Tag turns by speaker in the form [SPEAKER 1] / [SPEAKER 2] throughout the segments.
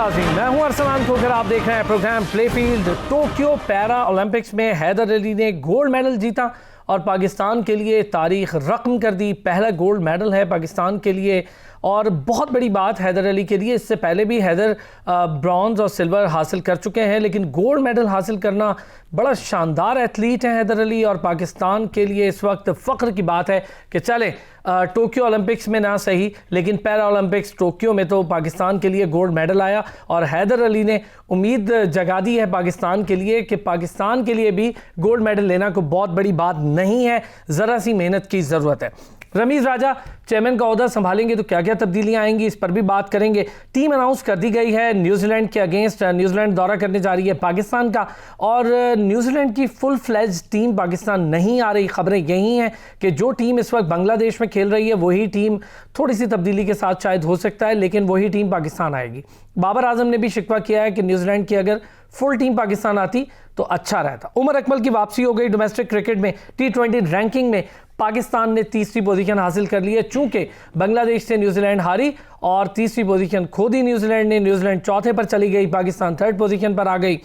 [SPEAKER 1] नाज़रीन, मैं हूं अरसलान खोखर। आप देख रहे हैं प्रोग्राम प्लेफील्ड। टोक्यो पैरा ओलंपिक्स में हैदर अली ने गोल्ड मेडल जीता और पाकिस्तान के लिए तारीख रकम कर दी। पहला गोल्ड मेडल है पाकिस्तान के लिए और बहुत बड़ी बात हैदर अली के लिए। इससे पहले भी हैदर ब्रॉन्ज और सिल्वर हासिल कर चुके हैं, लेकिन गोल्ड मेडल हासिल करना बड़ा शानदार एथलीट हैं हैदर अली। और पाकिस्तान के लिए इस वक्त फ़ख्र की बात है कि चले टोक्यो ओलंपिक्स में ना सही, लेकिन पैरा ओलंपिक्स टोक्यो में तो पाकिस्तान के लिए गोल्ड मेडल आया। और हैदर अली ने उम्मीद जगा दी है पाकिस्तान के लिए कि पाकिस्तान के लिए भी गोल्ड मेडल लेना कोई बहुत बड़ी बात नहीं है, ज़रा सी मेहनत की ज़रूरत है। रमीज़ राजा चेयरमैन का ओहदा संभालेंगे तो क्या क्या तब्दीलियां आएंगी, इस पर भी बात करेंगे। टीम अनाउंस कर दी गई है न्यूजीलैंड के अगेंस्ट। न्यूजीलैंड दौरा करने जा रही है पाकिस्तान का और न्यूजीलैंड की फुल फ्लेज टीम पाकिस्तान नहीं आ रही। खबरें यही हैं कि जो टीम इस वक्त बांग्लादेश में खेल रही है वही टीम थोड़ी सी तब्दीली के साथ शायद हो सकता है, लेकिन वही टीम पाकिस्तान आएगी। बाबर आजम ने भी शिकवा किया है कि न्यूजीलैंड की अगर फुल टीम पाकिस्तान आती तो अच्छा रहता। उमर अकमल की वापसी हो गई। डोमेस्टिक क्रिकेट में T20 रैंकिंग में पाकिस्तान ने तीसरी पोजीशन हासिल कर ली है। चूंकि बांग्लादेश से न्यूजीलैंड हारी और तीसरी पोजीशन खो दी न्यूजीलैंड ने। न्यूजीलैंड चौथे पर चली गई, पाकिस्तान थर्ड पोजीशन पर आ गई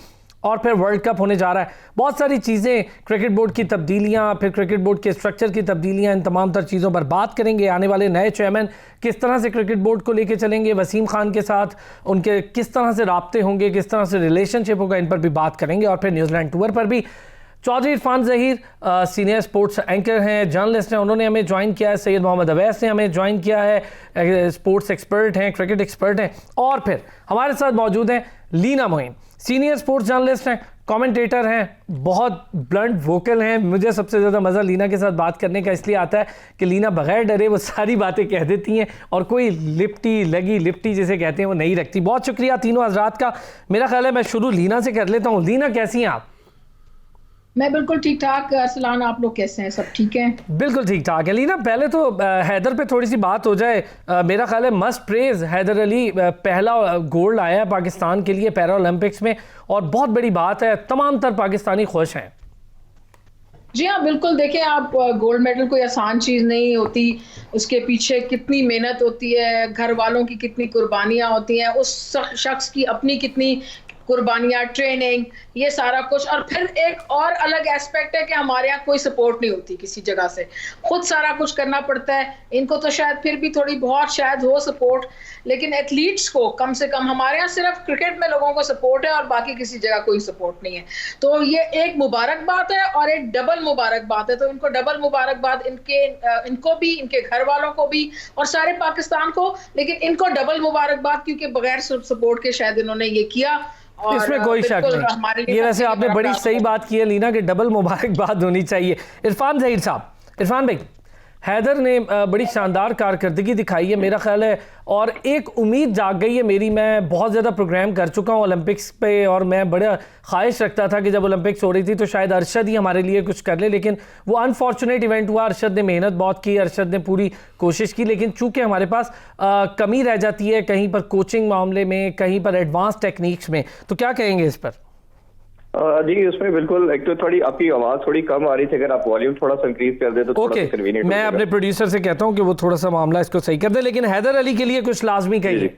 [SPEAKER 1] और फिर वर्ल्ड कप होने जा रहा है। बहुत सारी चीज़ें, क्रिकेट बोर्ड की तब्दीलियां, फिर क्रिकेट बोर्ड के स्ट्रक्चर की तब्दीलियां, इन तमाम तर चीज़ों पर बात करेंगे। आने वाले नए चेयरमैन किस तरह से क्रिकेट बोर्ड को लेके चलेंगे, वसीम खान के साथ उनके किस तरह से राब्ते होंगे, किस तरह से रिलेशनशिप होगा, इन पर भी बात करेंगे। और फिर न्यूजीलैंड टूर पर भी Chaudhary Irfan Zaheer senior sports anchor हैं, जर्नलिस्ट हैं, उन्होंने हमें ज्वाइन किया है। सैयद मोहम्मद अवैस ने हमें ज्वाइन किया है, स्पोर्ट्स एक्सपर्ट हैं, क्रिकेट एक्सपर्ट हैं। और फिर हमारे साथ मौजूद हैं Leena Moin, senior sports journalist हैं, कमेंटेटर हैं, बहुत ब्लंट वोकल हैं। मुझे सबसे ज़्यादा मज़ा लीना के साथ बात करने का इसलिए आता है कि लीना बगैर डरे वो सारी बातें कह देती हैं और कोई लिपटी जिसे कहते हैं वो नहीं रखती। बहुत शुक्रिया तीनों हजरात का। मेरा ख्याल है मैं शुरू लीना से कर लेता हूँ। लीना, कैसी हैं आप?
[SPEAKER 2] मैं बिल्कुल ठीक ठाक। अरसलान, आप लोग कैसे हैं? सब ठीक हैं?
[SPEAKER 1] बिल्कुल ठीक ठाक है। लीना, पहले तो हैदर पे थोड़ी सी बात हो जाए। मेरा ख्याल है मस्ट प्रेज हैदर अली, पहला गोल्ड आया है पाकिस्तान के लिए पैरा ओलंपिक्स में और बहुत बड़ी बात है, तमाम तर पाकिस्तानी खुश हैं।
[SPEAKER 2] जी हाँ, बिल्कुल। देखिए, आप गोल्ड मेडल कोई आसान चीज़ नहीं होती, उसके पीछे कितनी मेहनत होती है, घर वालों की कितनी कुर्बानियाँ होती हैं, उस शख्स की अपनी कितनी कुर्बानियाँ, ट्रेनिंग, ये सारा कुछ। और फिर एक और अलग एस्पेक्ट है कि हमारे यहाँ कोई सपोर्ट नहीं होती किसी जगह से, खुद सारा कुछ करना पड़ता है। इनको तो शायद फिर भी थोड़ी बहुत शायद हो सपोर्ट, लेकिन एथलीट्स को कम से कम हमारे यहाँ सिर्फ क्रिकेट में लोगों को सपोर्ट है और बाकी किसी जगह कोई सपोर्ट नहीं है। तो ये एक मुबारकबाद है और एक डबल मुबारकबाद है। तो इनको डबल मुबारकबाद, इनको भी, इनके घर वालों को भी और सारे पाकिस्तान को, लेकिन इनको डबल मुबारकबाद क्योंकि बगैर सपोर्ट के शायद इन्होंने ये किया।
[SPEAKER 1] इसमें कोई शक नहीं। ये वैसे आपने बड़ी सही बात की है लीना कि डबल मुबारकबाद होनी चाहिए। इरफान ज़हीर साहब, इरफान भाई, हैदर ने बड़ी शानदार कारकर्दगी दिखाई है मेरा ख्याल है, और एक उम्मीद जाग गई है मेरी। मैं बहुत ज़्यादा प्रोग्राम कर चुका हूँ ओलंपिक्स पे और मैं बड़ा ख्वाहिश रखता था कि जब ओलंपिक्स हो रही थी तो शायद अरशद ही हमारे लिए कुछ कर ले, लेकिन वो अनफॉर्चुनेट इवेंट हुआ। अरशद ने मेहनत बहुत की, अरशद ने पूरी कोशिश की, लेकिन चूँकि हमारे पास कमी रह जाती है कहीं पर कोचिंग मामले में, कहीं पर एडवांस टेक्निक्स में, तो क्या कहेंगे इस पर?
[SPEAKER 3] जी, उसमें बिल्कुल, एक तो थोड़ी आपकी आवाज थोड़ी कम आ रही थी, अगर आप वॉल्यूम थोड़ा सा इंक्रीज कर दे तो थोड़ा सा कन्वीनियंट।
[SPEAKER 1] मैं अपने प्रोड्यूसर से कहता हूं कि वो थोड़ा सा मामला इसको सही कर दे, लेकिन हैदर अली के लिए कुछ लाजमी कहिए।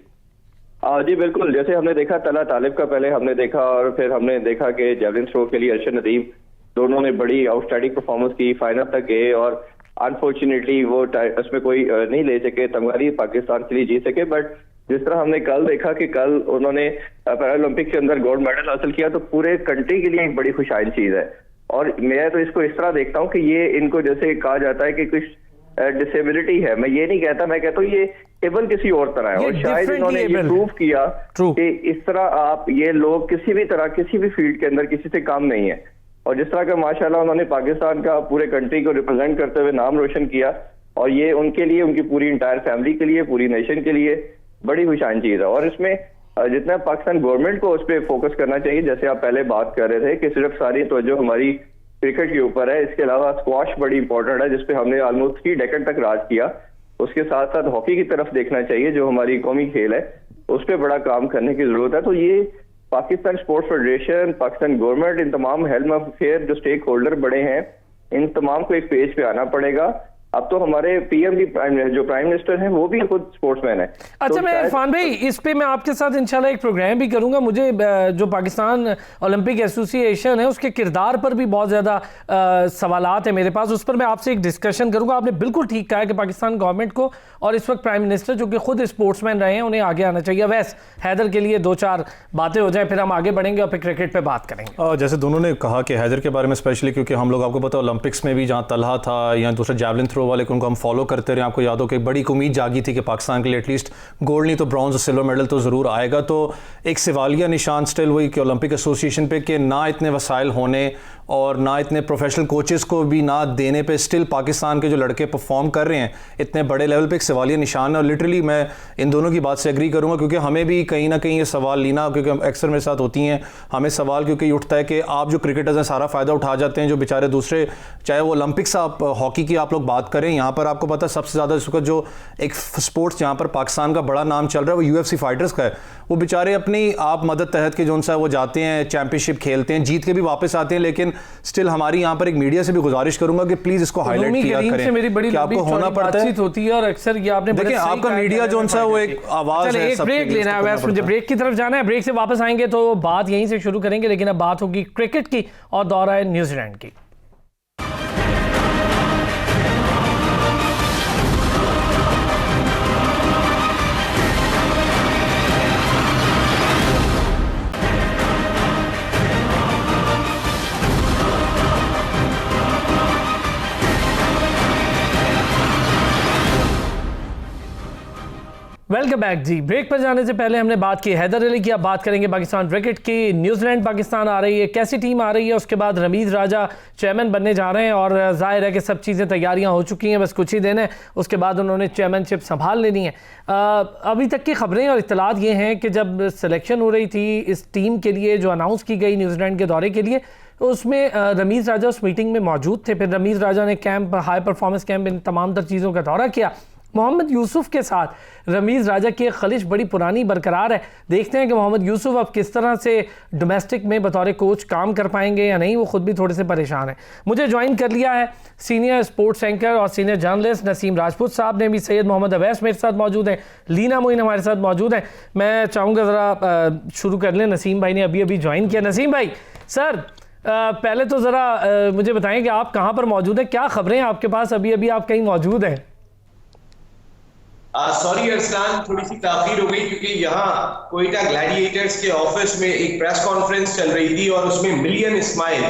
[SPEAKER 3] जी बिल्कुल, जैसे हमने देखा तला तालिब का पहले हमने देखा और फिर हमने देखा कि जेवलिन थ्रो के लिए अरशद नदीम, दोनों ने बड़ी आउटस्टैंडिंग परफॉर्मेंस की, फाइनल तक गए और अनफॉर्चुनेटली वो उसमें कोई नहीं ले सके, तमगारी पाकिस्तान के लिए जीत सके। बट जिस तरह हमने कल देखा कि कल उन्होंने पैरालंपिक के अंदर गोल्ड मेडल हासिल किया, तो पूरे कंट्री के लिए एक बड़ी खुशहाल चीज है। और मैं तो इसको इस तरह देखता हूँ कि ये इनको जैसे कहा जाता है कि कुछ डिसेबिलिटी है, मैं ये नहीं कहता, मैं कहता हूँ ये एबल किसी और तरह है। और शायद इन्होंने ये प्रूव किया कि इस तरह आप ये लोग किसी भी तरह किसी भी फील्ड के अंदर किसी से कम नहीं है। और जिस तरह का माशाल्लाह उन्होंने पाकिस्तान का पूरे कंट्री को रिप्रेजेंट करते हुए नाम रोशन किया, और ये उनके लिए, उनकी पूरी इंटायर फैमिली के लिए, पूरी नेशन के लिए बड़ी खुशहाल चीज है। और इसमें जितना पाकिस्तान गवर्नमेंट को उस पर फोकस करना चाहिए, जैसे आप पहले बात कर रहे थे कि सिर्फ सारी तवज्जो हमारी क्रिकेट के ऊपर है, इसके अलावा स्क्वाश बड़ी इंपॉर्टेंट है जिसपे हमने ऑलमोस्ट 3 डेकेड तक राज किया। उसके साथ साथ हॉकी की तरफ देखना चाहिए जो हमारी कौमी खेल है, उस पर बड़ा काम करने की जरूरत है। तो ये Pakistan sports federation, Pakistan government, इन तमाम हेल्थ अफेयर जो स्टेक होल्डर बड़े हैं, इन तमाम को एक पेज पे आना पड़ेगा अब तो हमारे पीएम भी जो प्राइम मिनिस्टर हैं वो भी खुद स्पोर्ट्समैन है।
[SPEAKER 1] अच्छा,
[SPEAKER 3] तो
[SPEAKER 1] मैं इरफान भाई इस पे मैं आपके साथ इंशाल्लाह एक प्रोग्राम भी करूंगा। मुझे जो पाकिस्तान ओलंपिक एसोसिएशन है उसके किरदार पर भी बहुत ज़्यादा सवालात है मेरे पास, उस पर मैं आपसे एक डिस्कशन करूंगा। आपने बिल्कुल ठीक कहा है कि पाकिस्तान गवर्नमेंट को और इस वक्त प्राइम मिनिस्टर जो कि खुद स्पोर्ट्समैन रहे हैं उन्हें आगे आना चाहिए। वैसे हैदर के लिए 2-4 बातें हो जाए, फिर हम आगे बढ़ेंगे और फिर क्रिकेट पे बात करेंगे।
[SPEAKER 4] जैसे दोनों ने कहा कि हैदर के बारे में स्पेशली, क्योंकि हम लोग आपको पता ओलंपिक्स में भी जहाँ तलहा था या दूसरा जैवलिन थ्रो वाले को उनको हम फॉलो करते रहे, आपको याद हो कि बड़ी उम्मीद जागी थी कि पाकिस्तान के लिए एटलीस्ट गोल्ड नहीं तो ब्रॉन्ज और सिल्वर मेडल तो ज़रूर आएगा। तो एक सवालिया निशान स्टिल वही कि ओलंपिक एसोसिएशन पे कि ना इतने वसाइल होने और ना इतने प्रोफेशनल कोचेस को भी ना देने पे स्टिल पाकिस्तान के जो लड़के परफॉर्म कर रहे हैं इतने बड़े लेवल पे, एक सवालिया निशान है। और लिटरली मैं इन दोनों की बात से एग्री करूंगा, क्योंकि हमें भी कहीं ना कहीं ये सवाल लीना, क्योंकि अक्सर मेरे साथ होती हैं, हमें सवाल क्योंकि उठता है कि आप जो क्रिकेटर्स हैं सारा फ़ायदा उठा जाते हैं, जो बेचारे दूसरे, चाहे वो ओलंपिक्स आप हॉकी की आप लोग बात करें, यहाँ पर आपको पता है सबसे ज़्यादा इस वक्त जो एक स्पोर्ट्स जहाँ पर पाकिस्तान का बड़ा नाम चल रहा है वो यूएफसी फाइटर्स का है। वो बेचारे अपनी आप मदद तहत के जो सा वो जाते हैं, चैंपियनशिप खेलते हैं, जीत के भी वापस आते हैं, लेकिन स्टिल हमारी यहाँ पर एक मीडिया से भी गुजारिश करूंगा कि प्लीज इसको हाईलाइट किया करें।
[SPEAKER 1] मेरी बड़ी
[SPEAKER 4] आपको होना पड़ता है
[SPEAKER 1] होती है और अक्सर ये आपने
[SPEAKER 4] देखिए आपका मीडिया जो सा वो एक आवाज है।
[SPEAKER 1] एक ब्रेक लेना है, वैसे मुझे ब्रेक की तरफ जाना है, ब्रेक से वापस आएंगे तो बात यहीं से शुरू करेंगे, लेकिन अब बात होगी क्रिकेट की और दौरा है न्यूजीलैंड की। वेलकम बैक जी। ब्रेक पर जाने से पहले हमने बात की हैदर अली की, अब बात करेंगे पाकिस्तान क्रिकेट की। न्यूजीलैंड पाकिस्तान आ रही है, कैसी टीम आ रही है, उसके बाद रमीज राजा चेयरमैन बनने जा रहे हैं और जाहिर है कि सब चीज़ें तैयारियां हो चुकी हैं, बस कुछ ही दिन है उसके बाद उन्होंने चेयरमैनशिप संभाल लेनी है। अभी तक की खबरें और इत्तलात ये हैं कि जब सिलेक्शन हो रही थी इस टीम के लिए जो अनाउंस की गई न्यूजीलैंड के दौरे के लिए, तो उसमें रमीज राजा उस मीटिंग में मौजूद थे। फिर रमीज राजा ने कैंप, हाई परफॉर्मेंस कैंप, इन तमाम तर चीज़ों का दौरा किया। मोहम्मद यूसुफ के साथ रमीज़ राजा की एक खलिश बड़ी पुरानी बरकरार है। देखते हैं कि मोहम्मद यूसुफ अब किस तरह से डोमेस्टिक में बतौर कोच काम कर पाएंगे या नहीं, वो खुद भी थोड़े से परेशान हैं। मुझे ज्वाइन कर लिया है सीनियर स्पोर्ट्स एंकर और सीनियर जर्नलिस्ट नसीम राजपूत साहब ने भी। सैयद मोहम्मद अवैस मेरे साथ मौजूद हैं, लीना मोइन हमारे साथ मौजूद हैं। मैं चाहूँगा ज़रा शुरू कर लें, नसीम भाई ने अभी अभी ज्वाइन किया। नसीम भाई सर, पहले तो ज़रा मुझे बताएं कि आप कहाँ पर मौजूद हैं, क्या खबरें हैं आपके पास, अभी अभी आप कहीं मौजूद हैं?
[SPEAKER 5] सॉरी अरसलान, थोड़ी सी ताखीर हो गई क्योंकि यहाँ कोयटा ग्लैडिएटर्स के ऑफिस में एक प्रेस कॉन्फ्रेंस चल रही थी और उसमें मिलियन इस्माइल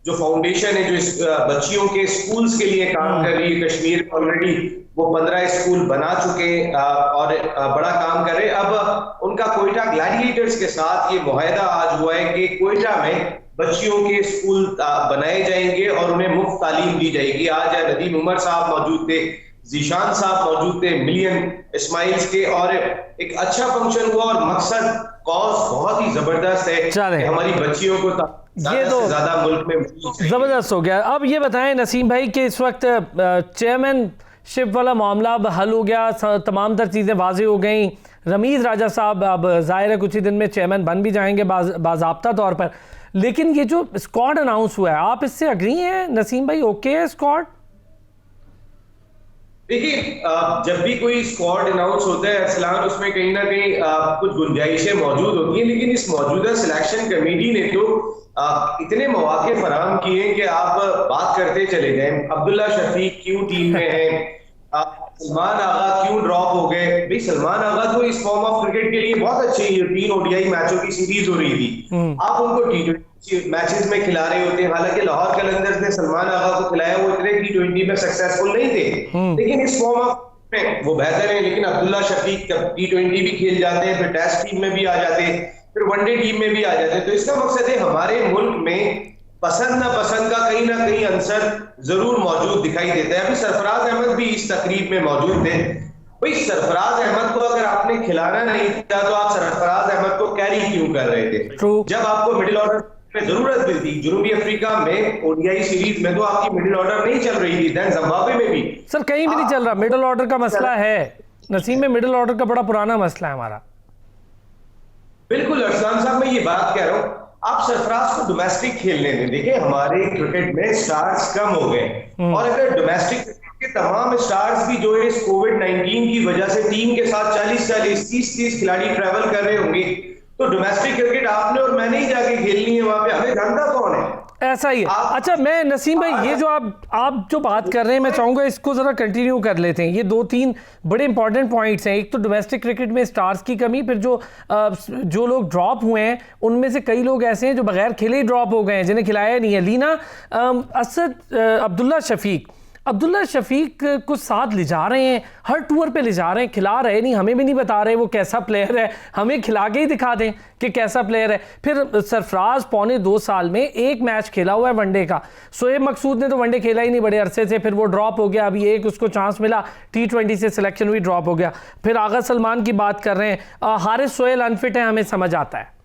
[SPEAKER 5] जो फाउंडेशन है जो बच्चियों के स्कूल्स के लिए काम कर रही है कश्मीर में, ऑलरेडी वो 15 स्कूल बना चुके और बड़ा काम कर रहे। अब उनका कोयटा ग्लैडिएटर्स के साथ ये मुआहदा आज हुआ है कि कोयटा में बच्चियों के स्कूल बनाए जाएंगे और उन्हें मुफ्त तालीम दी जाएगी। आज नदीम उमर साहब मौजूद थे, जीशान साहब मौजूद थे, मिलियन इस्माइल्स के, और एक अच्छा फंक्शन हुआ और मकसद कॉज बहुत ही जबरदस्त है कि हमारी बच्चियों को
[SPEAKER 1] ये तो
[SPEAKER 5] ज्यादा मुल्क में
[SPEAKER 1] जबरदस्त हो गया। अब ये बताएं नसीम भाई कि इस वक्त चेयरमैनशिप वाला मामला अब हल हो गया, तमाम तर चीज़ें वाज़ेह हो गई। रमीज राजा साहब अब ज़ाहिर है कुछ ही दिन में चेयरमैन बन भी जाएंगे बाज़ाब्ता तौर पर, लेकिन ये जो स्क्वाड अनाउंस हुआ है, आप इससे अग्री हैं नसीम भाई? ओके है स्क्वाड?
[SPEAKER 5] देखिए, जब भी कोई स्क्वाड अनाउंस होता है अरसलान, उसमें कहीं ना कहीं कुछ गुंजाइशें मौजूद होती हैं, लेकिन इस मौजूदा सिलेक्शन कमेटी ने तो इतने मौके फराहम किए कि आप बात करते चले जाएं। अब्दुल्ला शफीक क्यों टीम में है, सलमान आगा क्यों ड्रॉप हो गए? भाई सलमान आगा तो इस फॉर्म ऑफ क्रिकेट के लिए बहुत अच्छे ही, 3 ओडीआई मैचों की सीरीज हो रही थी, आप उनको T20 मैचेस में खिला रहे होते हैं। हालांकि लाहौर कलंदर्स ने सलमान आगा को खिलाया, वो इतने T20 में सक्सेसफुल नहीं थे, लेकिन इस फॉर्म ऑफ में वो बेहतर है। लेकिन अब्दुल्ला शफीक T20 भी खेल जाते हैं, फिर टेस्ट टीम में भी आ जाते हैं, फिर वनडे टीम में भी आ जाते हैं। तो इसका मकसद है हमारे मुल्क में पसंद ना पसंद का कहीं ना कहीं अंसर जरूर मौजूद दिखाई देता है। अभी सरफराज अहमद भी इस तकरीब में मौजूद थे। भाई सरफराज अहमद को अगर आपने खिलाना नहीं था तो आप सरफराज अहमद को कैरी क्यों कर रहे थे? जब आपको मिडिल ऑर्डर में जरूरत भी थी, जनूबी अफ्रीका में ओडीआई सीरीज में तो आपकी मिडिल ऑर्डर नहीं चल रही थी, देन जिम्बाब्वे में भी
[SPEAKER 1] सर कहीं भी नहीं चल रहा। मिडिल ऑर्डर का मसला है नसीम में, मिडिल ऑर्डर का बड़ा पुराना मसला है हमारा।
[SPEAKER 5] बिल्कुल अरसलान साहब, मैं ये बात कह रहा हूँ, आप सरफराज को डोमेस्टिक खेलने दें। देखिए हमारे क्रिकेट में स्टार्स कम हो गए, और अगर डोमेस्टिक क्रिकेट के तमाम स्टार्स भी जो इस कोविड-19 की वजह से टीम के साथ 40-40, 30-30 खिलाड़ी ट्रैवल कर रहे होंगे, तो डोमेस्टिक क्रिकेट आपने और मैंने ही जाके खेलनी है, वहां पे हमें जानता कौन है?
[SPEAKER 1] ऐसा ही है। अच्छा, मैं नसीम भाई, ये जो आप जो बात कर रहे हैं, मैं चाहूंगा इसको जरा कंटिन्यू कर लेते हैं। ये 2-3 बड़े इंपॉर्टेंट पॉइंट्स हैं। एक तो डोमेस्टिक क्रिकेट में स्टार्स की कमी, फिर जो लोग ड्रॉप हुए हैं उनमें से कई लोग ऐसे हैं जो बगैर खेले ही ड्रॉप हो गए हैं, जिन्हें खिलाया नहीं है। लीना, असद, अब्दुल्ला शफीक को साथ ले जा रहे हैं, हर टूर पे ले जा रहे हैं, खिला रहे नहीं, हमें भी नहीं बता रहे वो कैसा प्लेयर है, हमें खिला के ही दिखा दें कि कैसा प्लेयर है। फिर सरफराज 2.25 साल में एक मैच खेला हुआ है वनडे का। शोएब मकसूद ने तो वनडे खेला ही नहीं बड़े अरसे से, फिर वो ड्रॉप हो गया। अभी एक उसको चांस मिला, T20 से सिलेक्शन हुई, ड्रॉप हो गया। फिर आगा सलमान की बात कर रहे हैं, हारिस सोहेल अनफिट है, हमें समझ आता है।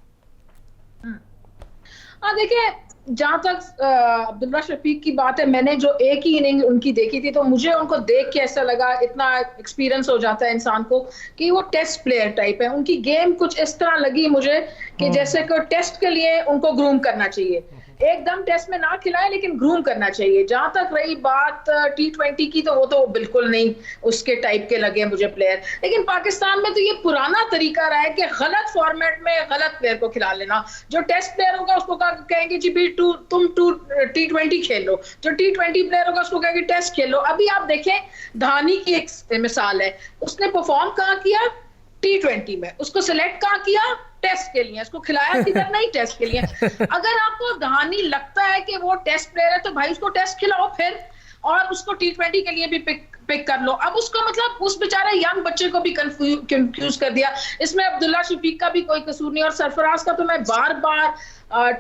[SPEAKER 2] हाँ, देखिए जहां तक अब्दुल्ला शफीक की बात है, मैंने जो एक ही इनिंग उनकी देखी थी, तो मुझे उनको देख के ऐसा लगा, इतना एक्सपीरियंस हो जाता है इंसान को, कि वो टेस्ट प्लेयर टाइप है। उनकी गेम कुछ इस तरह लगी मुझे कि जैसे कि टेस्ट के लिए उनको ग्रूम करना चाहिए। एकदम टेस्ट में ना खिलाए, लेकिन ग्रूम करना चाहिए। जहां तक रही बात T20 की, तो वो तो बिल्कुल नहीं उसके टाइप के लगे मुझे प्लेयर। लेकिन पाकिस्तान में तो ये पुराना तरीका रहा है कि गलत फॉर्मेट में गलत प्लेयर को खिला लेना। जो टेस्ट प्लेयर होगा उसको कहेंगे जी भी तुम T20 खेल लो, जो T20 प्लेयर होगा उसको कहेंगे टेस्ट खेल लो। अभी आप देखें, धानी की एक मिसाल है, उसने परफॉर्म कहाँ किया? T20 में। उसको सिलेक्ट कहाँ किया? टेस्ट के लिए। उसको खिलाया किधर? नहीं, टेस्ट के लिए। अगर आपको दहानी लगता है कि वो टेस्ट प्लेयर है, तो भाई उसको टेस्ट खिलाओ फिर, और उसको T20 के लिए भी पिक कर लो। अब उसको मतलब उस बेचारे यंग बच्चे को भी कंफ्यूज कर दिया। इसमें अब्दुल्ला शफीक का भी कोई कसूर नहीं, और सरफराज का तो मैं बार बार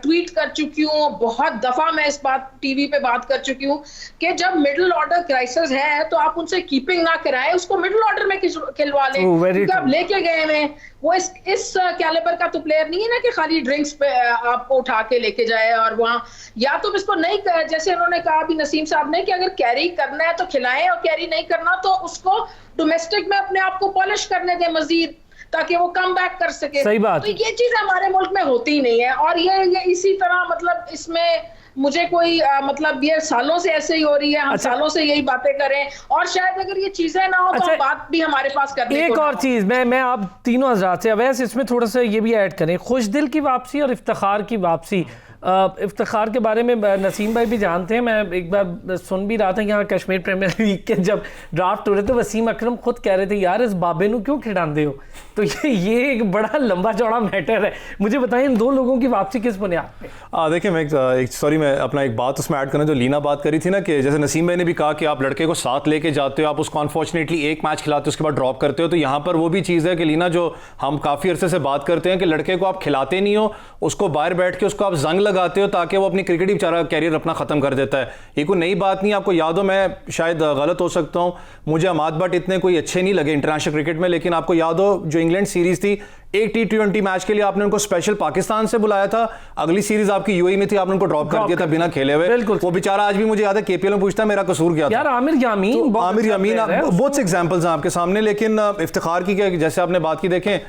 [SPEAKER 2] ट्वीट कर चुकी हूँ, बहुत दफा मैं इस बात टीवी पे बात कर चुकी हूँ कि जब मिडिल ऑर्डर क्राइसिस है तो आप उनसे कीपिंग ना कराएं, उसको मिडिल ऑर्डर में खिलवा लें। क्योंकि आप लेके गए हैं, वो इस कैलिबर का तो प्लेयर नहीं है ना कि खाली ड्रिंक्स पे आपको उठा के लेके जाए। और वहाँ या तो इसको नहीं, जैसे उन्होंने कहा भी नसीम साहब ने, कि अगर कैरी करना है तो खिलाएं, और कैरी नहीं करना तो उसको डोमेस्टिक में अपने आप को पॉलिश करने दें मजीद, ताकि वो कम बैक कर सके।
[SPEAKER 1] सही बात।
[SPEAKER 2] तो ये चीज हमारे मुल्क में होती ही नहीं है, और ये इसी तरह मतलब इसमें मुझे कोई मतलब ये सालों से ऐसे ही हो रही है, हम सालों से यही बातें करें, और शायद अगर ये चीजें ना हो तो बात भी हमारे पास करने
[SPEAKER 1] एक और चीज मैं आप तीनों हजरात से अवैस इसमें थोड़ा सा ये भी ऐड करें, खुशदिल की वापसी और इफ्तिखार की वापसी। इफ्तिखार के बारे में नसीम भाई भी जानते हैं, मैं एक बार सुन भी रहा था यहाँ कश्मीर प्रीमियर लीग के जब ड्राफ्ट हो रहे थे, वसीम अकरम खुद कह रहे थे यार इस बाबे नू क्यों खिड़ाते हो। तो ये एक बड़ा लंबा चौड़ा मैटर है। मुझे बताएं इन दो लोगों की वापसी किस बुनियाद पे?
[SPEAKER 4] देखिए मैं अपना एक बात उसमें ऐड करना, जो लीना बात करी थी ना, कि जैसे नसीम भाई ने भी कहा कि आप लड़के को साथ लेके जाते हो, आप उसको अनफॉर्चुनेटली एक मैच खिलाते हो उसके बाद ड्रॉप करते हो। तो यहाँ पर वो भी चीज़ है कि लीना, जो हम काफ़ी अरसे से बात करते हैं कि लड़के को आप खिलाते नहीं हो, उसको बाहर बैठ के उसको आप जंग लगाते हो ताकि वो अपनी क्रिकेट ही बेचारा कैरियर अपना ख़त्म कर देता है। ये कोई नई बात नहीं, आपको याद हो, मैं शायद गलत हो सकता हूँ, मुझे अहमद बट इतने कोई अच्छे नहीं लगे इंटरनेशनल क्रिकेट में, लेकिन आपको याद हो जो इंग्लैंड सीरीज़ थी, एक T20 मैच के लिए आपने उनको स्पेशल पाकिस्तान से बुलाया था, अगली सीरीज आपकी यूएई में थी, आपने उनको ड्रॉप कर दिया था बिना खेले हुए। वो बेचारा आज भी मुझे याद है KPL में पूछता है मेरा कसूर क्या था।
[SPEAKER 1] यार आमिर यामीन
[SPEAKER 4] बहुत से एग्जांपल्स हैं आपके सामने। लेकिन इफ्तिखार की जैसे आपने बात की, देखें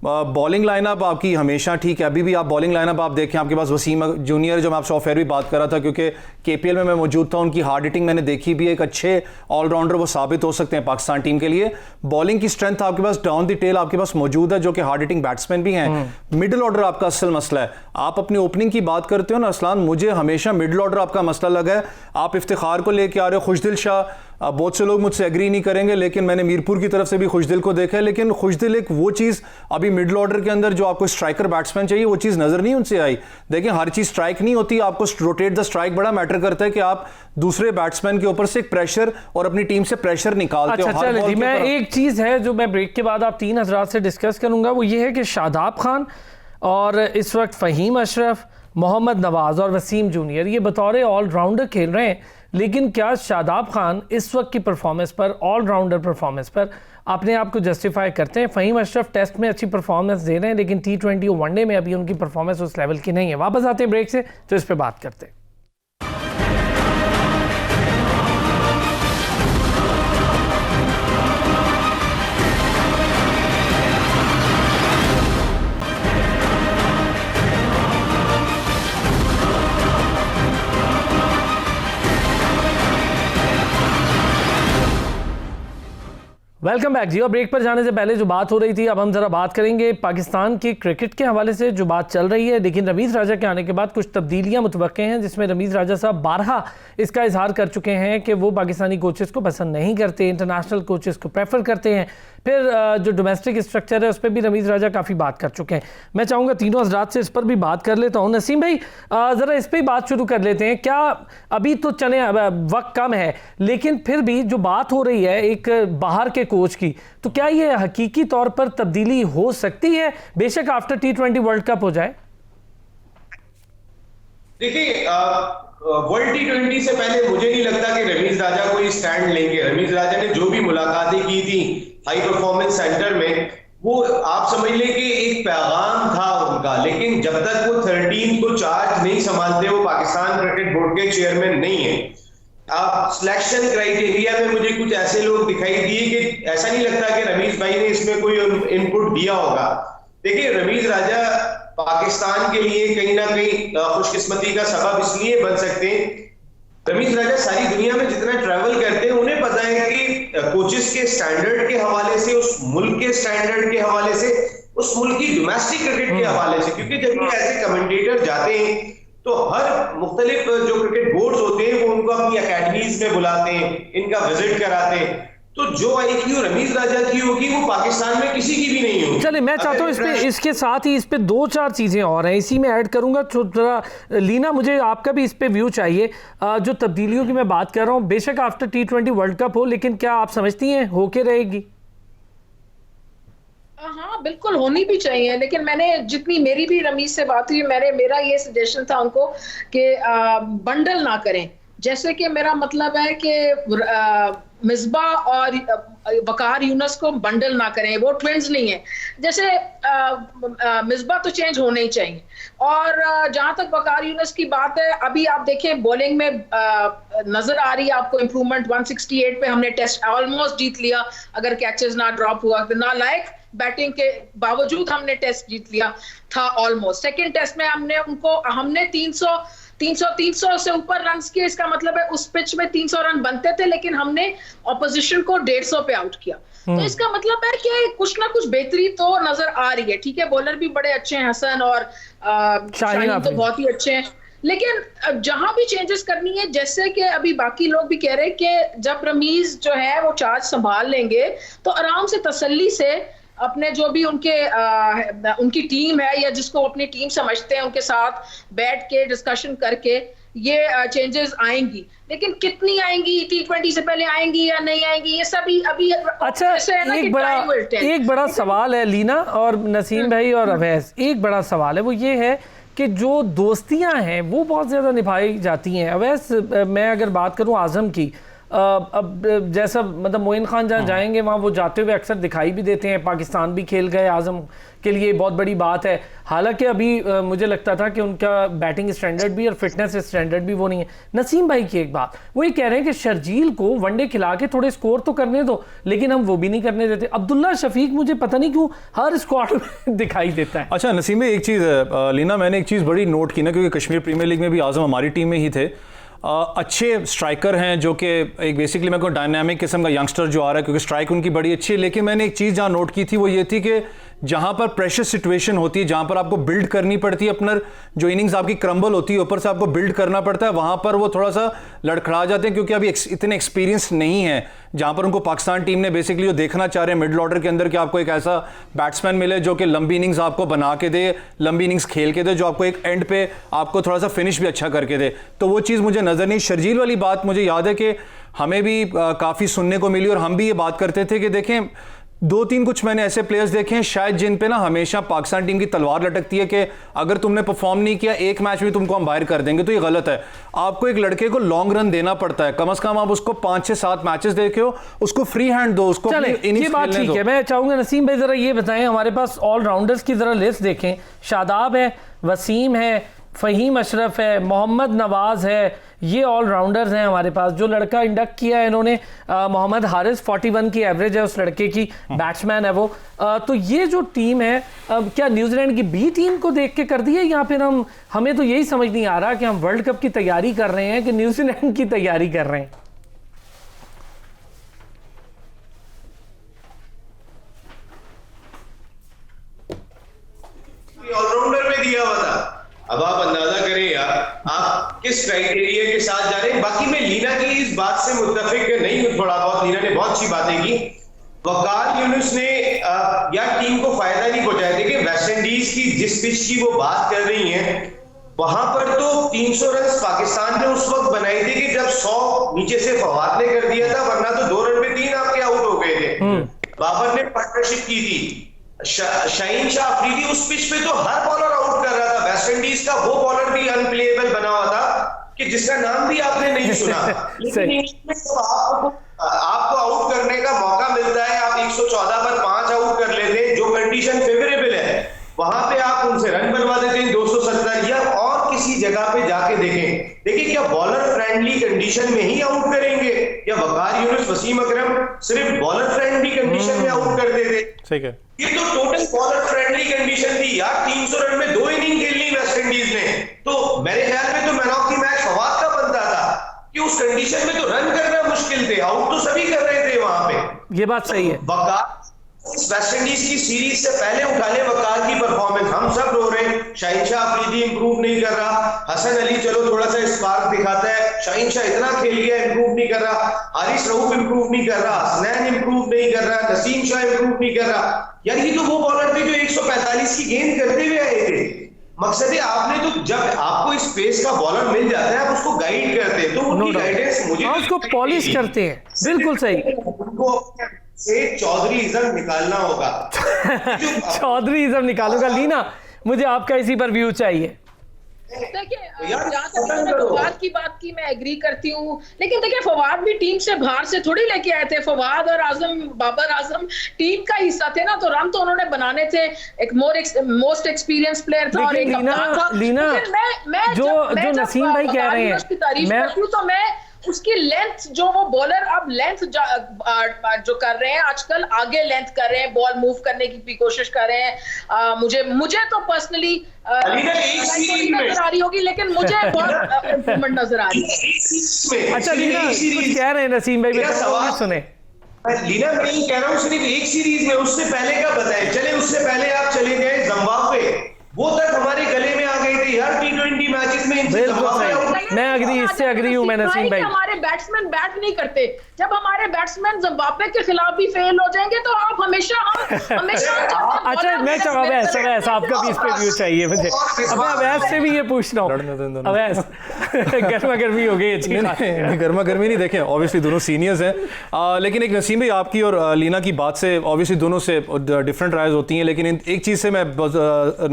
[SPEAKER 4] बॉलिंग लाइनअप आपकी हमेशा ठीक है, अभी भी आप बॉलिंग लाइनअप आप देखें, आपके पास वसीम जूनियर, जो मैं आपसे ऑफेयर भी बात कर रहा था क्योंकि KPL में मैं मौजूद था, उनकी हार्ड हिटिंग मैंने देखी भी, एक अच्छे ऑलराउंडर वो साबित हो सकते हैं पाकिस्तान टीम के लिए। बॉलिंग की स्ट्रेंथ आपके पास डाउन द टेल आपके पास मौजूद है, जो कि हार्ड हिटिंग बैट्समैन भी हैं। मिडिल ऑर्डर आपका असल मसला है। आप अपनी ओपनिंग की बात करते हो ना अरसलान, मुझे हमेशा मिडिल ऑर्डर आपका मसला लगा है। आप इफ्तिखार को लेकर आ रहे हो, खुशदिल शाह, बहुत से लोग मुझसे एग्री नहीं करेंगे, लेकिन मैंने मीरपुर की तरफ से भी खुशदिल को देखा है, लेकिन खुशदिल एक वो चीज़ अभी मिडिल ऑर्डर के अंदर जो आपको स्ट्राइकर बैट्समैन चाहिए वो चीज़ नज़र नहीं उनसे आई। देखिए हर चीज़ स्ट्राइक नहीं होती, आपको रोटेट द स्ट्राइक बड़ा मैटर करता है कि आप दूसरे बैट्समैन के ऊपर से एक प्रेशर और अपनी टीम से प्रेशर निकालते हो।
[SPEAKER 1] अच्छा जी, मैं एक चीज़ है जो मैं ब्रेक के बाद आप तीन हजरात से डिस्कस करूंगा, वो ये है कि शादाब खान और इस वक्त फ़हीम अशरफ, मोहम्मद नवाज़ और वसीम जूनियर ये बतौर ऑलराउंडर खेल रहे हैं, लेकिन क्या शादाब खान इस वक्त की परफॉर्मेंस पर, ऑलराउंडर परफॉर्मेंस पर अपने आप को जस्टिफाई करते हैं? फ़हीम अशरफ टेस्ट में अच्छी परफॉर्मेंस दे रहे हैं, लेकिन T20 और वनडे में अभी उनकी परफॉर्मेंस उस लेवल की नहीं है। वापस आते हैं ब्रेक से तो इस पर बात करते हैं। वेलकम बैक जी। और ब्रेक पर जाने से पहले जो बात हो रही थी, अब हम जरा बात करेंगे पाकिस्तान की क्रिकेट के हवाले से जो बात चल रही है। लेकिन रमीज़ राजा के आने के बाद कुछ तब्दीलियां मुतवक्के हैं, जिसमें रमीज़ राजा साहब बारहा इसका इजहार कर चुके हैं कि वो पाकिस्तानी कोचेस को पसंद नहीं करते, इंटरनेशनल कोचेस को प्रेफर करते हैं। फिर जो डोमेस्टिक स्ट्रक्चर है उस पर भी रमीज़ राजा काफ़ी बात कर चुके हैं। मैं चाहूँगा तीनों हज़रात से इस पर भी बात कर लेता हूँ। नसीम भाई, ज़रा इस पर ही बात शुरू कर लेते हैं। क्या अभी तो चले वक्त कम है, लेकिन फिर भी जो बात हो रही है एक बाहर के कोच की, तो क्या ये हकीकी तौर पर तब्दीली हो सकती है, बेशक आफ्टर T20 वर्ल्ड कप हो जाए?
[SPEAKER 5] देखिए, वर्ल्ड T20 से पहले मुझे नहीं लगता कि रमीज राजा कोई स्टैंड लेंगे। रमीज राजा ने जो भी मुलाकातें की थी हाई परफॉर्मेंस सेंटर में, वो आप समझ लें कि एक पैगाम था उनका। लेकिन जब तक वो 13 को चार्ज नहीं संभालते, वो पाकिस्तान क्रिकेट बोर्ड के चेयरमैन नहीं है। आप सिलेक्शन क्राइटेरिया में मुझे कुछ ऐसे लोग दिखाई दिए कि ऐसा नहीं लगता कि रमीज भाई ने इसमें कोई इनपुट दिया होगा। देखिए, रमीज राजा पाकिस्तान के लिए कहीं ना कहीं खुशकिस्मती का सबब इसलिए बन सकते हैं, रमीज राजा सारी दुनिया में जितना ट्रैवल करते हैं, उन्हें पता है कि कोचेस के स्टैंडर्ड के हवाले से, उस मुल्क के स्टैंडर्ड के हवाले से, उस मुल्क की डोमेस्टिक क्रिकेट के हवाले से, क्योंकि जब ये ऐसे कमेंटेटर जाते हैं तो हर मुख्तलिफ जो क्रिकेट बोर्ड्स होते हैं वो उनको अपनी अकेडमीज में बुलाते हैं, इनका विजिट कराते हैं। तो जो IQ रमीज राजा की होगी वो पाकिस्तान में किसी की भी नहीं होगी।
[SPEAKER 1] चलिए, मैं चाहता हूँ इस पे, इसके साथ ही इस पे दो चार चीज़ें और हैं, इसी में ऐड करूँगा। जरा लीना, मुझे आपका भी इस पे व्यू चाहिए। जो तब्दीलियों की मैं बात कर रहा हूँ, बेशक आफ्टर T20 वर्ल्ड कप हो, लेकिन क्या आप समझती हैं होके रहेगी?
[SPEAKER 2] हाँ, बिल्कुल होनी भी चाहिए। लेकिन मैंने जितनी मेरी भी रमीज से बात हुई, मेरा ये सजेशन था उनको कि बंडल ना करें। जैसे कि मेरा मतलब है कि मिसबा और वकार यूनस को बंडल ना करें, वो ट्विंस नहीं है। जैसे मिसबा तो चेंज होने ही चाहिए। और जहां तक वकार यूनस की बात है, अभी आप देखें बॉलिंग में नजर आ रही है आपको इंप्रूवमेंट। 168 पे हमने टेस्ट ऑलमोस्ट जीत लिया, अगर कैचेस ना ड्रॉप हुआ तो। नालायक बैटिंग के बावजूद हमने टेस्ट जीत लिया था ऑलमोस्ट। सेकेंड टेस्ट में हमने 300 से ऊपर रन किए। इसका मतलब है उस पिच में 300 रन बनते थे, लेकिन हमने ऑपोजिशन को 150 पे आउट किया। तो इसका मतलब है कि कुछ ना कुछ बेहतरी तो नजर आ रही है। ठीक है, बॉलर भी बड़े अच्छे हैं, हसन और शाहीन तो बहुत ही अच्छे हैं। लेकिन जहां भी चेंजेस करनी है, जैसे कि अभी बाकी लोग भी कह रहे हैं कि जब रमीज जो है वो चार्ज संभाल लेंगे तो आराम से तसल्ली से अपने जो भी उनकी टीम है या जिसको अपनी टीम समझते हैं, उनके साथ बैठ के डिस्कशन करके ये चेंजेस आएंगी। लेकिन कितनी आएंगी, T20 से पहले आएंगी या नहीं आएंगी, ये सभी अभी
[SPEAKER 1] अच्छा। एक बड़ा सवाल है लीना और नसीम भाई और अवैस, एक बड़ा सवाल है, वो ये है कि जो दोस्तियां हैं वो बहुत ज़्यादा निभाई जाती हैं। अवैस, मैं अगर बात करूं आज़म की, अब जैसा मतलब मोइन खान जहाँ जाएंगे वहाँ वो जाते हुए अक्सर दिखाई भी देते हैं। पाकिस्तान भी खेल गए, आज़म के लिए बहुत बड़ी बात है। हालांकि अभी मुझे लगता था कि उनका बैटिंग स्टैंडर्ड भी और फिटनेस स्टैंडर्ड भी वो नहीं है। नसीम भाई की एक बात, वो ये कह रहे हैं कि शर्जील को वनडे खिला के थोड़े स्कोर तो करने दो, लेकिन हम वो भी नहीं करने देते। अब्दुल्ला शफीक मुझे पता नहीं क्यों हर स्क्वाड में दिखाई देता है।
[SPEAKER 4] अच्छा नसीम भाई, एक चीज़ लीना, मैंने एक चीज़ बड़ी नोट की ना, क्योंकि कश्मीर प्रीमियर लीग में भी आज़म हमारी टीम में ही थे। अच्छे स्ट्राइकर हैं जो कि एक बेसिकली मैं कहूँ डायनामिक किस्म का यंगस्टर जो आ रहा है, क्योंकि स्ट्राइक उनकी बड़ी अच्छी है। लेकिन मैंने एक चीज़ जहाँ नोट की थी वो ये थी कि जहाँ पर प्रेशर सिचुएशन होती है, जहाँ पर आपको बिल्ड करनी पड़ती है, अपना जो इनिंग्स आपकी क्रम्बल होती है ऊपर से आपको बिल्ड करना पड़ता है, वहाँ पर वो थोड़ा सा लड़खड़ा जाते हैं, क्योंकि अभी इतने एक्सपीरियंस नहीं है। जहाँ पर उनको पाकिस्तान टीम ने बेसिकली जो देखना चाह रहे हैं मिडल ऑर्डर के अंदर कि आपको एक ऐसा बैट्समैन मिले जो कि लंबी इनिंग्स आपको बना के दे, लंबी इनिंग्स खेल के दे, जो आपको एक एंड पे आपको थोड़ा सा फिनिश भी अच्छा करके दे। तो वो चीज़ मुझे नज़र नहीं। शर्जील वाली बात मुझे याद है कि हमें भी काफ़ी सुनने को मिली और हम भी ये बात करते थे कि देखें, 2-3 कुछ मैंने ऐसे प्लेयर्स देखे हैं शायद जिन पे ना हमेशा पाकिस्तान टीम की तलवार लटकती है कि अगर तुमने परफॉर्म नहीं किया एक मैच में तुमको हम बाहर कर देंगे। तो ये गलत है। आपको एक लड़के को लॉन्ग रन देना पड़ता है, कम से कम आप उसको 5 से 7 मैचेस देखे हो, उसको फ्री हैंड दो, उसको
[SPEAKER 1] ये बात ठीक है। मैं चाहूंगा नसीम भाई जरा ये बताएं, हमारे पास ऑलराउंडर्स की जरा लिस्ट देखें। शादाब है, वसीम है, फ़हीम अशरफ है, मोहम्मद नवाज़ है, ये ऑलराउंडर्स हैं हमारे पास। जो लड़का इंडक्ट किया है इन्होंने, मोहम्मद हारिस, 41 की एवरेज है उस लड़के की, बैट्समैन है वो। तो ये जो टीम है, क्या न्यूजीलैंड की बी टीम को देख के कर दी है, या फिर हमें तो यही समझ नहीं आ रहा कि हम वर्ल्ड कप की तैयारी कर रहे हैं कि न्यूजीलैंड की तैयारी कर रहे हैं?
[SPEAKER 5] किस क्राइटेरिया के साथ जा रहे हैं। बाकी मैं लीना की इस बात से मुत्तफिक नहीं हूं, थोड़ा बहुत लीना ने बहुत अच्छी बातें की। वकार यूनुस ने यार टीम को फायदा नहीं पहुंचाया। देखिए वेस्ट इंडीज की जिस पिच की वो बात कर रही हैं, वहां पर तो 300 रन पाकिस्तान ने उस वक्त बनाए थे कि जब 100 नीचे से फवाद ने कर दिया था, वरना तो 2 रन पे 3 आपके आउट हो गए थे। बाबर ने पार्टनरशिप की थी, शाहीन शाह अफरीदी उस पिच पे तो हर बॉलर आउट कर रहा था। वेस्ट इंडीज का वो बॉलर भी अनप्लेएबल बना हुआ था कि जिसका नाम भी आपने नहीं सुना। लेकिन आपको आउट करने का मौका मिलता है, आप 114 पर 5 आउट कर लेते हैं, जो कंडीशन फेवरेबल है वहां पे आप उनसे रन बनवा देते हैं 270, या और किसी जगह पे जाके देखें। देखिए क्या बॉलर फ्रेंडली कंडीशन में ही आउट करेंगे, या वकार यूनुस वसीम अकरम सिर्फ बॉलर फ्रेंडली कंडीशन में आउट कर देते?
[SPEAKER 4] ठीक है,
[SPEAKER 5] ये तो टोटल बॉलर फ्रेंडली कंडीशन थी यार। 300 रन में 2 इनिंग खेलनी वेस्ट इंडीज ने, तो मेरे ख्याल में तो man of the match Fawad का बनता था कि उस कंडीशन में तो रन करना मुश्किल थे, आउट तो सभी कर रहे थे वहां पे।
[SPEAKER 1] ये बात सही है।
[SPEAKER 5] वकार वेस्ट इंडीज की सीरीज से पहले उठा ले वकार की परफॉर्मेंस, हम सब रो रहे हैं शाहीन शाह अफरीदी इंप्रूव नहीं कर रहा, हसन अली चलो थोड़ा सा स्पार्क दिखाता है, शाहीन शाह इतना खेल गया इंप्रूव नहीं कर रहा, हारिस रऊफ इंप्रूव नहीं कर रहा, हसनैन इंप्रूव नहीं कर रहा, नसीम शाह इंप्रूव नहीं कर रहा। यार ये तो वो बॉलर थे जो 145 की गेंद करते हुए आए थे। मकसद है आपने तो जब आपको इस पेस का बॉलर मिल जाता है आप उसको गाइड करते हैं, तो उनकी गाइडेंस मुझे
[SPEAKER 1] उसको पॉलिश करते हैं। बिल्कुल सही।
[SPEAKER 5] उनको से चौधरीइज्म निकालना होगा।
[SPEAKER 1] चौधरीइज्म निकालूंगा। लीना, मुझे आपका इसी पर व्यू चाहिए।
[SPEAKER 2] देखिए जहाँ तक उन्होंने फवाद की बात की मैं एग्री करती हूँ, लेकिन देखिए फवाद भी टीम से बाहर से थोड़ी लेके आए थे। फवाद और आजम, बाबर आजम टीम का हिस्सा थे ना, तो रन तो उन्होंने बनाने थे। एक मोस्ट एक्सपीरियंस प्लेयर था और एक कप्तान था।
[SPEAKER 1] लीना,
[SPEAKER 2] मैं
[SPEAKER 1] जो नसीम भाई कह रहे हैं,
[SPEAKER 2] उसकी तारीफ करती हूँ, तो मैं उसकी लेंथ, जो वो बॉलर अब लेंथ जो कर रहे हैं आजकल, आगे लेंथ कर रहे हैं, बॉल मूव करने की भी कोशिश कर रहे हैं। मुझे तो पर्सनली नजर आ रही होगी, लेकिन मुझे बहुत इम्प्रूवमेंट नजर आ रही है।
[SPEAKER 1] अच्छा लीना, कुछ कह रहे हैं नसीम भाई, मैं सुने।
[SPEAKER 5] लीना मैं ये कह रहा हूँ सिर्फ एक सीरीज में, उससे पहले का बताएं। चले उससे पहले आप चले गए जिम्बाब्वे, वो तक हमारे गले में आ गई थी यार T20 मैचेस में।
[SPEAKER 1] मैं अग्री, इससे अग्री हूं मैं नसीम भाई।
[SPEAKER 2] हमारे बैट्समैन बैट नहीं करते। जब हमारे बैट्समैन जिम्बाब्वे के खिलाफ भी फेल हो जाएंगे तो आप हमेशा
[SPEAKER 1] अच्छा, मैं अवैस आपका भी इस पे व्यू चाहिए मुझे। अब मैं अवैस से भी ये पूछ रहा हूँ। अवैस, गर्मा गर्मी हो गई।
[SPEAKER 4] गर्मा गर्मी नहीं, देखें ऑब्वियसली दोनों सीनियर्स हैं, लेकिन एक नसीम भाई आपकी और लीना की बात से ऑब्वियसली दोनों से डिफरेंट राइज होती हैं, लेकिन एक चीज़ से मैं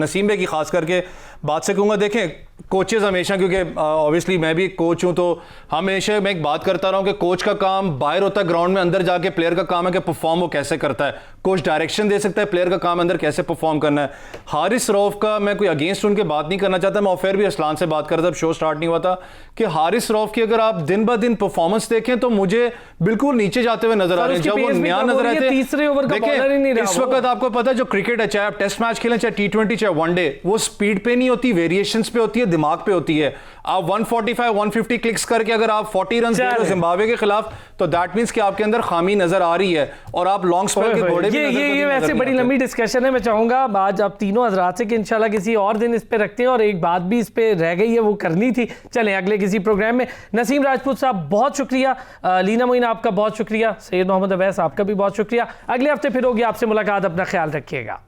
[SPEAKER 4] नसीम भाई की खास करके बात से कहूँगा। देखें कोचेज़ हमेशा, क्योंकि ऑब्वियसली मैं भी कोच हूँ, तो हमेशा मैं एक बात करता रहा हूँ कि कोच का काम बाहर होता है ग्राउंड में, अंदर जाके प्लेयर का काम है कि परफॉर्म वो कैसे करता है। कोच डायरेक्शन दे सकता है, प्लेयर का काम अंदर कैसे परफॉर्म करना है। हारिस रऊफ का मैं कोई अगेंस्ट उनके बात नहीं करना चाहता, मैं ऑफेयर भी असलान से बात कर रहा था, शो स्टार्ट नहीं हुआ था, कि हारिस रऊफ की अगर आप दिन ब दिन परफॉर्मेंस देखें तो मुझे बिल्कुल नीचे जाते हुए नजर आ रहे हैं। जब वो नया नजर आए थे,
[SPEAKER 1] तीसरे ओवर का बॉलर ही नहीं रहा।
[SPEAKER 4] इस वक्त आपको पता है जो क्रिकेट है, चाहे आप टेस्ट मैच खेलें, चाहे T20, चाहे वनडे, वो स्पीड पे नहीं होती, वेरिएशंस पे होती है, दिमाग पे होती है। आप 145 150 क्लिक्स करके अगर आप 40 रन दे रहे हो जिम्बाब्वे के खिलाफ, तो दैट मींस कि आपके अंदर खामी नजर आ रही है और आप लॉन्ग स्पेल के घोड़े
[SPEAKER 1] ये वैसे बड़ी लंबी डिस्कशन है। मैं चाहूंगा आज आप तीनों हजरात से कि इंशाल्लाह किसी और दिन इस पे रखते हैं, और एक बात भी इस पे रह गई है वो करनी थी, चलें अगले किसी प्रोग्राम में। नसीम राजपूत साहब बहुत शुक्रिया, लीना मोइन आपका बहुत शुक्रिया, सैयद मोहम्मद अवैस आपका भी बहुत शुक्रिया। अगले हफ्ते फिर होगी आपसे मुलाकात, अपना ख्याल रखिएगा।